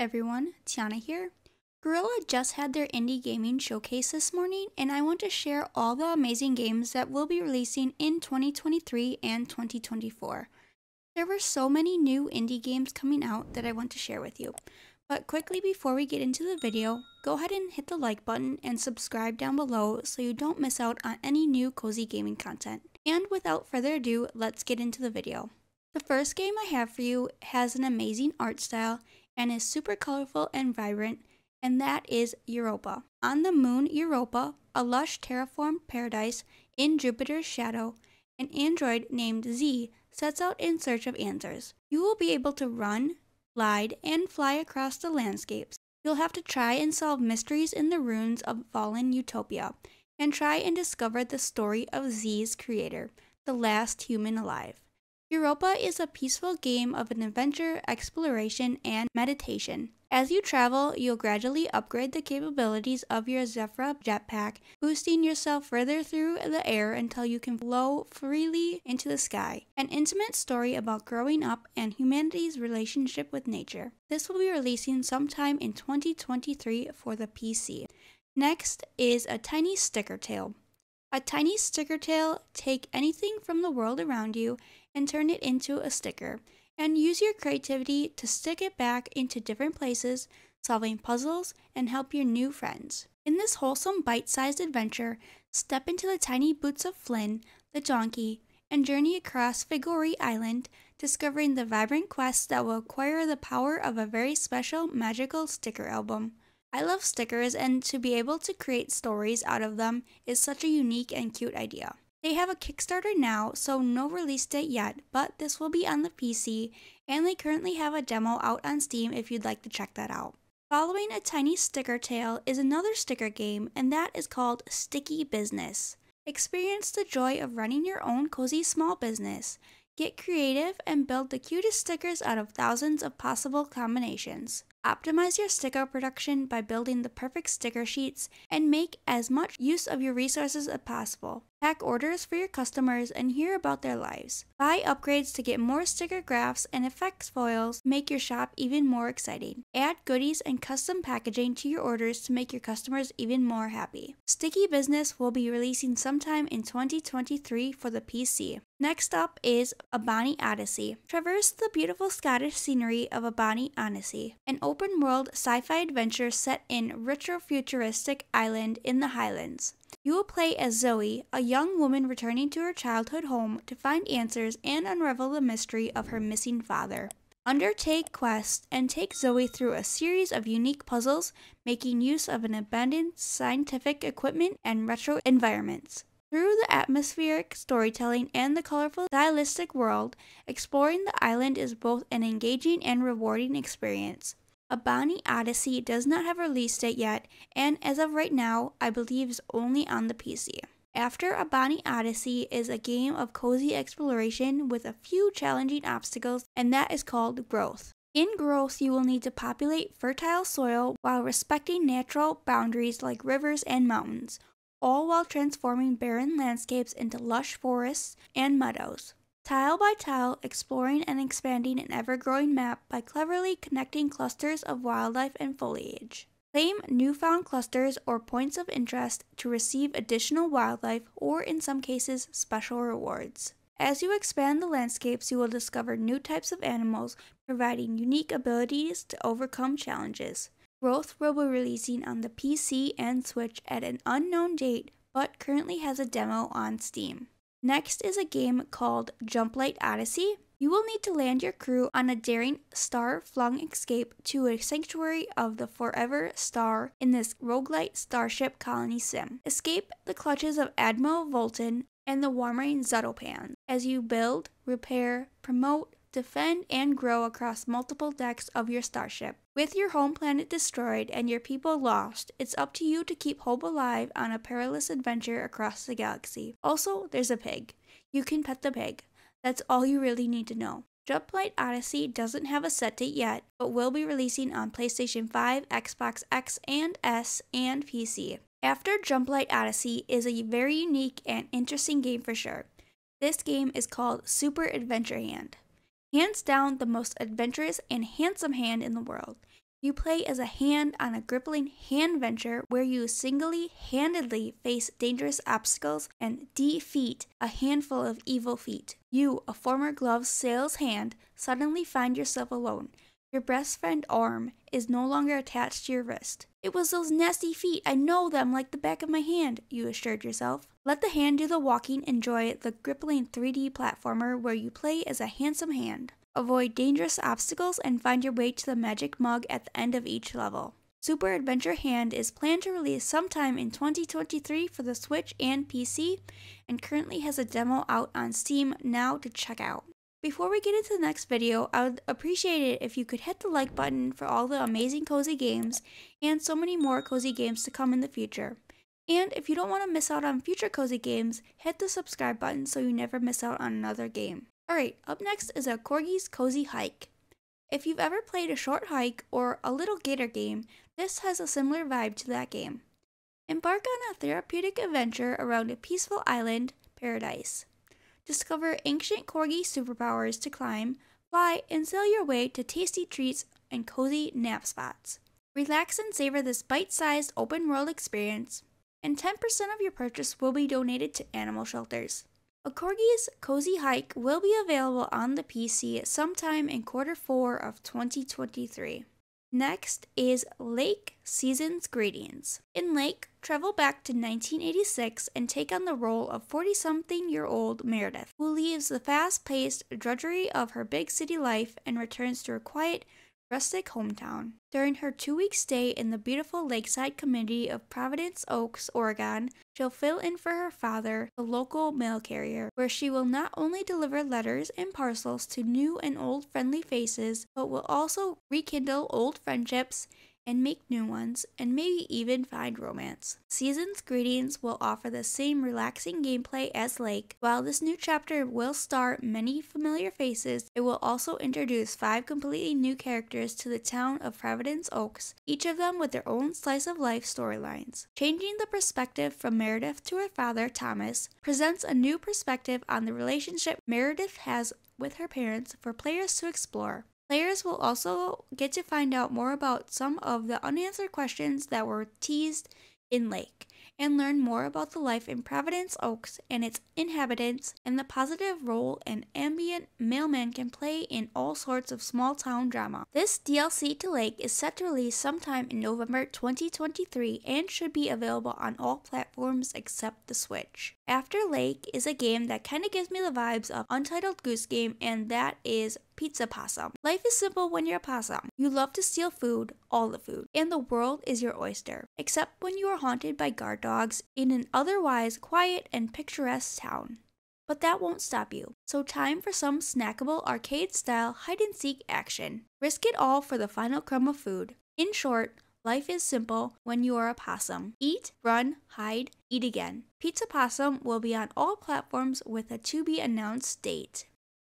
everyone, Tiana here. Guerrilla just had their indie gaming showcase this morning, and I want to share all the amazing games that will be releasing in 2023 and 2024. There were so many new indie games coming out that I want to share with you. But quickly before we get into the video, go ahead and hit the like button and subscribe down below so you don't miss out on any new cozy gaming content. And without further ado, let's get into the video. The first game I have for you has an amazing art style and is super colorful and vibrant, and that is Europa. On the moon Europa, a lush terraformed paradise in Jupiter's shadow, an android named Z sets out in search of answers. You will be able to run, glide, and fly across the landscapes. You'll have to try and solve mysteries in the ruins of fallen Utopia, and try and discover the story of Z's creator, the last human alive. Europa is a peaceful game of an adventure, exploration, and meditation. As you travel, you'll gradually upgrade the capabilities of your Zephyra jetpack, boosting yourself further through the air until you can flow freely into the sky. An intimate story about growing up and humanity's relationship with nature. This will be releasing sometime in 2023 for the PC. Next is A Tiny Sticker Tale. A tiny sticker tale, take anything from the world around you and turn it into a sticker, and use your creativity to stick it back into different places, solving puzzles, and help your new friends. In this wholesome bite-sized adventure, step into the tiny boots of Flynn, the donkey, and journey across Figori Island, discovering the vibrant quests that will acquire the power of a very special magical sticker album. I love stickers, and to be able to create stories out of them is such a unique and cute idea. They have a Kickstarter now, so no release date yet, but this will be on the PC, and they currently have a demo out on Steam if you'd like to check that out. Following A Tiny Sticker Tale is another sticker game, and that is called Sticky Business. Experience the joy of running your own cozy small business. Get creative and build the cutest stickers out of thousands of possible combinations. Optimize your sticker production by building the perfect sticker sheets and make as much use of your resources as possible. Pack orders for your customers and hear about their lives. Buy upgrades to get more sticker graphs and effects foils to make your shop even more exciting. Add goodies and custom packaging to your orders to make your customers even more happy. Sticky Business will be releasing sometime in 2023 for the PC. Next up is A Bonnie Odyssey. Traverse the beautiful Scottish scenery of A Bonnie Odyssey, an open-world sci-fi adventure set in retro-futuristic island in the Highlands. You will play as Zoe, a young woman returning to her childhood home to find answers and unravel the mystery of her missing father. Undertake quests and take Zoe through a series of unique puzzles, making use of an abundant scientific equipment and retro environments. Through the atmospheric storytelling and the colorful stylistic world, exploring the island is both an engaging and rewarding experience. A Bonnie Odyssey does not have a release date yet, and as of right now, I believe is only on the PC. After A Bonnie Odyssey is a game of cozy exploration with a few challenging obstacles, and that is called Growth. In Growth, you will need to populate fertile soil while respecting natural boundaries like rivers and mountains, all while transforming barren landscapes into lush forests and meadows. Tile by tile, exploring and expanding an ever-growing map by cleverly connecting clusters of wildlife and foliage. Claim newfound clusters or points of interest to receive additional wildlife or, in some cases, special rewards. As you expand the landscapes, you will discover new types of animals, providing unique abilities to overcome challenges. Growth will be releasing on the PC and Switch at an unknown date, but currently has a demo on Steam. Next is a game called Jumplight Odyssey. You will need to land your crew on a daring star-flung escape to a sanctuary of the Forever Star in this roguelite starship colony sim. Escape the clutches of Admiral Volton and the warming Zuttlepans as you build, repair, promote, defend, and grow across multiple decks of your starship. With your home planet destroyed and your people lost, it's up to you to keep hope alive on a perilous adventure across the galaxy. Also, there's a pig. You can pet the pig. That's all you really need to know. Jumplight Odyssey doesn't have a set date yet, but will be releasing on PlayStation 5, Xbox X and S, and PC. After Jumplight Odyssey is a very unique and interesting game for sure. This game is called Super Adventure Hand. Hands down the most adventurous and handsome hand in the world. You play as a hand on a gripping hand venture where you single-handedly face dangerous obstacles and defeat a handful of evil feet. You, a former glove sales hand, suddenly find yourself alone. Your best friend arm is no longer attached to your wrist. "It was those nasty feet, I know them like the back of my hand," you assured yourself. Let the hand do the walking. Enjoy the gripping 3D platformer where you play as a handsome hand. Avoid dangerous obstacles and find your way to the magic mug at the end of each level. Super Adventure Hand is planned to release sometime in 2023 for the Switch and PC, and currently has a demo out on Steam now to check out. Before we get into the next video, I would appreciate it if you could hit the like button for all the amazing cozy games, and so many more cozy games to come in the future. And if you don't want to miss out on future cozy games, hit the subscribe button so you never miss out on another game. Alright, up next is a Corgi's Cozy Hike. If you've ever played a short hike or a little gator game, this has a similar vibe to that game. Embark on a therapeutic adventure around a peaceful island paradise. Discover ancient Corgi superpowers to climb, fly, and sail your way to tasty treats and cozy nap spots. Relax and savor this bite-sized open-world experience, and 10% of your purchase will be donated to animal shelters. A Corgi's Cozy Hike will be available on the PC sometime in Q4 of 2023. Next is Lake Season's Greetings. In Lake, travel back to 1986 and take on the role of 40-something-year-old Meredith, who leaves the fast-paced drudgery of her big city life and returns to her quiet, rustic hometown. During her 2-week stay in the beautiful lakeside community of Providence Oaks, Oregon, she'll fill in for her father, the local mail carrier, where she will not only deliver letters and parcels to new and old friendly faces, but will also rekindle old friendships and make new ones, and maybe even find romance. Season's Greetings will offer the same relaxing gameplay as Lake. While this new chapter will star many familiar faces, it will also introduce 5 completely new characters to the town of Providence Oaks, each of them with their own slice of life storylines. Changing the perspective from Meredith to her father, Thomas, presents a new perspective on the relationship Meredith has with her parents for players to explore. Players will also get to find out more about some of the unanswered questions that were teased in Lake, and learn more about the life in Providence Oaks and its inhabitants, and the positive role an ambient mailman can play in all sorts of small-town drama. This DLC to Lake is set to release sometime in November 2023 and should be available on all platforms except the Switch. After Lake is a game that kinda gives me the vibes of Untitled Goose Game, and that is Pizza Possum. Life is simple when you're a possum. You love to steal food, all the food, and the world is your oyster, except when you are haunted by guard dogs in an otherwise quiet and picturesque town. But that won't stop you. So time for some snackable arcade-style hide-and-seek action. Risk it all for the final crumb of food. In short, life is simple when you are a possum. Eat, run, hide, eat again. Pizza Possum will be on all platforms with a to-be-announced date.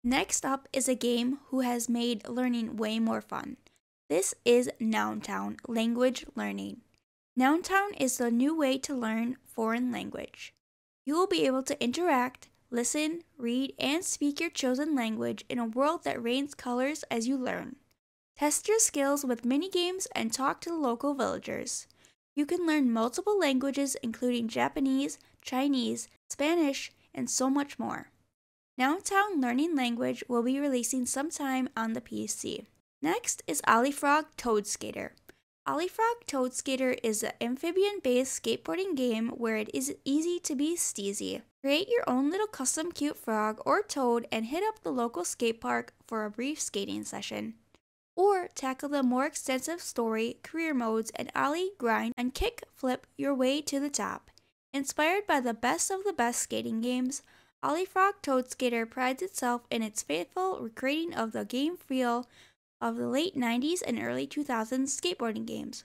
Next up is a game who has made learning way more fun. This is Noun Language Learning. Noun is the new way to learn foreign language. You will be able to interact, listen, read, and speak your chosen language in a world that rains colors as you learn. Test your skills with mini-games and talk to the local villagers. You can learn multiple languages including Japanese, Chinese, Spanish, and so much more. Noun Learning Language will be releasing sometime on the PC. Next is Olifrog Toad Skater. Olifrog Toad Skater is an amphibian-based skateboarding game where it is easy to be steezy. Create your own little custom cute frog or toad and hit up the local skate park for a brief skating session. Or tackle the more extensive story, career modes, and ollie, grind, and kick flip your way to the top. Inspired by the best of the best skating games, Olifrog Toad Skater prides itself in its faithful recreating of the game feel of the late 90s and early 2000s skateboarding games.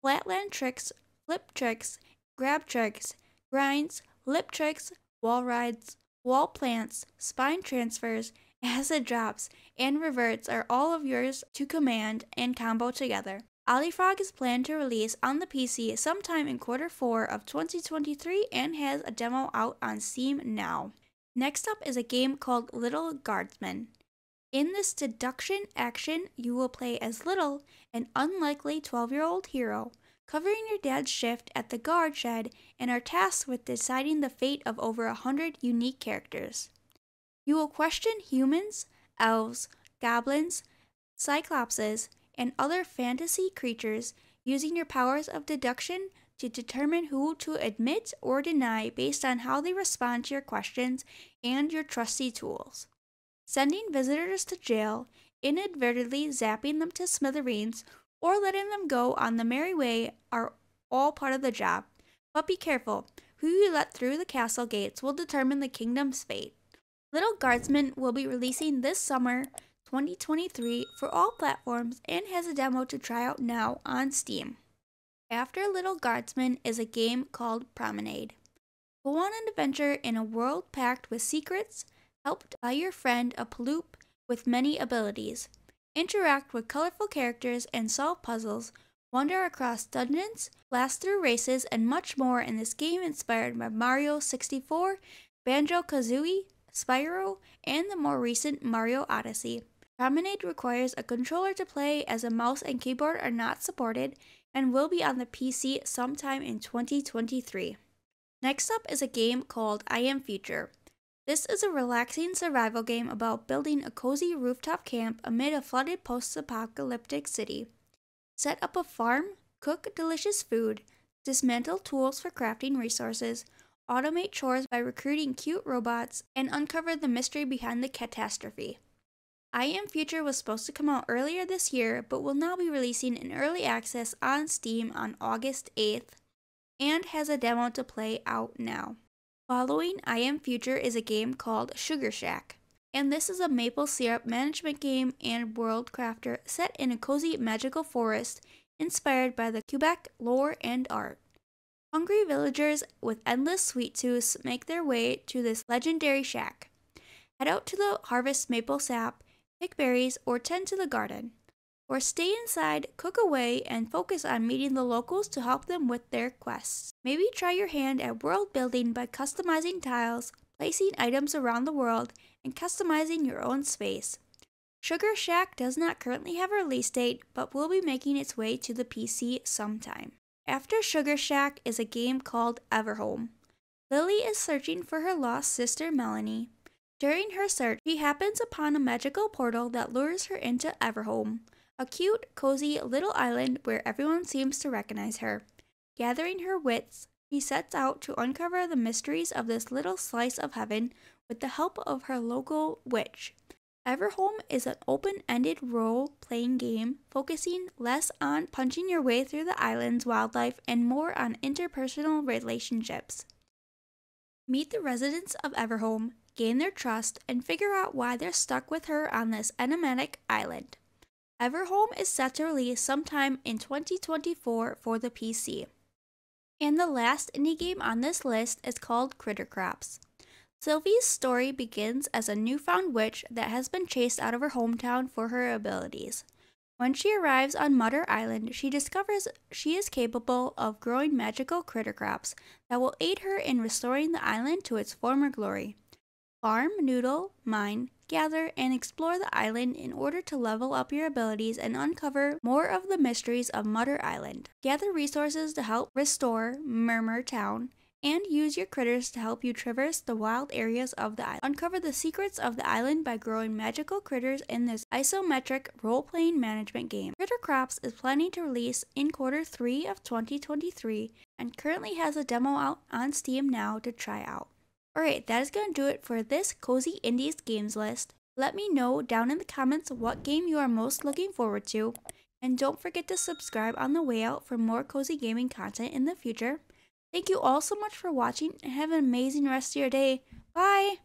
Flatland tricks, flip tricks, grab tricks, grinds, lip tricks, wall rides, wall plants, spine transfers, acid drops, and reverts are all of yours to command and combo together. Olifrog is planned to release on the PC sometime in Q4 of 2023 and has a demo out on Steam now. Next up is a game called Lil Gauardsman. In this deduction action, you will play as Little, an unlikely 12-year-old hero, covering your dad's shift at the guard shed and are tasked with deciding the fate of over 100 unique characters. You will question humans, elves, goblins, cyclopses, and other fantasy creatures using your powers of deduction to determine who to admit or deny based on how they respond to your questions and your trusty tools. Sending visitors to jail, inadvertently zapping them to smithereens, or letting them go on the merry way are all part of the job. But be careful, who you let through the castle gates will determine the kingdom's fate. Lil Gauardsman will be releasing this summer 2023 for all platforms and has a demo to try out now on Steam. After Lil Gauardsman is a game called Promenade. Go on an adventure in a world packed with secrets, helped by your friend a Paloop with many abilities. Interact with colorful characters and solve puzzles, wander across dungeons, blast through races, and much more in this game inspired by Mario 64, Banjo-Kazooie, Spyro, and the more recent Mario Odyssey. Promenade requires a controller to play as a mouse and keyboard are not supported and will be on the PC sometime in 2023. Next up is a game called I Am Future. This is a relaxing survival game about building a cozy rooftop camp amid a flooded post-apocalyptic city. Set up a farm, cook delicious food, dismantle tools for crafting resources, automate chores by recruiting cute robots, and uncover the mystery behind the catastrophe. I Am Future was supposed to come out earlier this year, but will now be releasing in early access on Steam on August 8th, and has a demo to play out now. Following I Am Future is a game called Sugar Shack, and this is a maple syrup management game and world crafter set in a cozy magical forest inspired by the Quebec lore and art. Hungry villagers with endless sweet tooths make their way to this legendary shack. Head out to harvest maple sap, pick berries, or tend to the garden. Or stay inside, cook away, and focus on meeting the locals to help them with their quests. Maybe try your hand at world building by customizing tiles, placing items around the world, and customizing your own space. Sugar Shack does not currently have a release date, but will be making its way to the PC sometime. After Sugar Shack is a game called Everholm. Lily is searching for her lost sister Melanie. During her search, she happens upon a magical portal that lures her into Everholm, a cute, cozy little island where everyone seems to recognize her. Gathering her wits, she sets out to uncover the mysteries of this little slice of heaven with the help of her local witch. Everholm is an open-ended role-playing game focusing less on punching your way through the island's wildlife and more on interpersonal relationships. Meet the residents of Everholm, gain their trust, and figure out why they're stuck with her on this enigmatic island. Everholm is set to release sometime in 2024 for the PC. And the last indie game on this list is called Critter Crops. Sylvie's story begins as a newfound witch that has been chased out of her hometown for her abilities. When she arrives on Mutter Island, she discovers she is capable of growing magical critter crops that will aid her in restoring the island to its former glory. Farm, noodle, mine, gather, and explore the island in order to level up your abilities and uncover more of the mysteries of Mutter Island. Gather resources to help restore Murmur Town, and use your critters to help you traverse the wild areas of the island. Uncover the secrets of the island by growing magical critters in this isometric role-playing management game. Critter Crops is planning to release in Q3 of 2023 and currently has a demo out on Steam now to try out. Alright, that is going to do it for this Cozy Indies games list. Let me know down in the comments what game you are most looking forward to, and don't forget to subscribe on the way out for more cozy gaming content in the future. Thank you all so much for watching and have an amazing rest of your day. Bye!